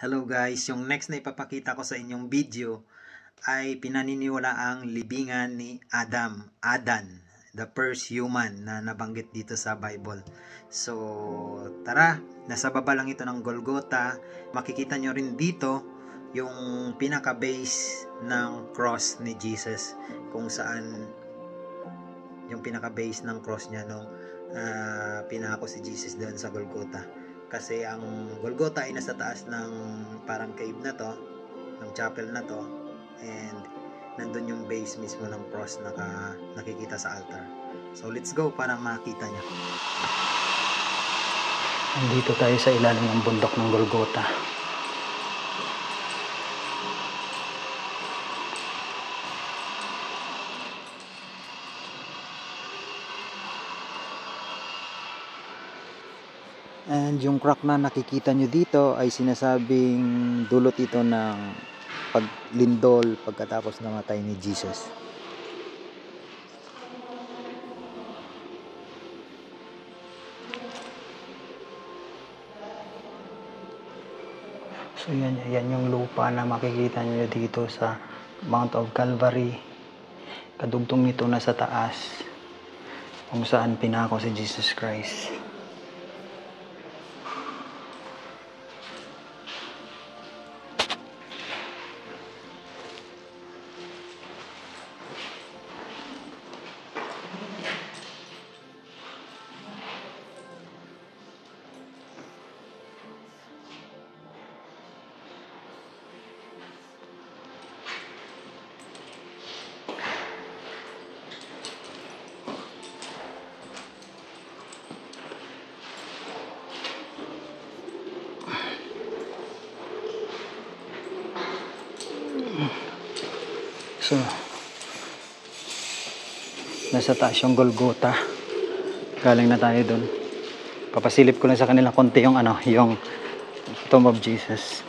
Hello guys, yung next na ipapakita ko sa inyong video ay pinaniniwalaang libingan ni Adan, the first human na nabanggit dito sa Bible. So, tara, nasa baba lang ito ng Golgotha. Makikita nyo rin dito yung pinaka-base ng cross ni Jesus, kung saan yung pinaka-base ng cross niya nung pinako si Jesus doon sa Golgotha. Kasi ang Golgotha ay nasa taas ng parang cave na to, ng chapel na to, and nandun yung base mismo ng cross na nakikita sa altar. So let's go para makita nyo. Nandito tayo sa ilalim ng bundok ng Golgotha. And yung crack na nakikita nyo dito ay sinasabing dulot ito ng paglindol pagkatapos namatay ni Jesus. So yan yung lupa na makikita nyo dito sa Mount of Calvary. Kadugtong nito na sa taas kung saan pinako si Jesus Christ. So, nasa taas yung Golgotha. Galing na tayo dun. Papasilip ko lang sa kanila konti yung yung Tomb of Jesus.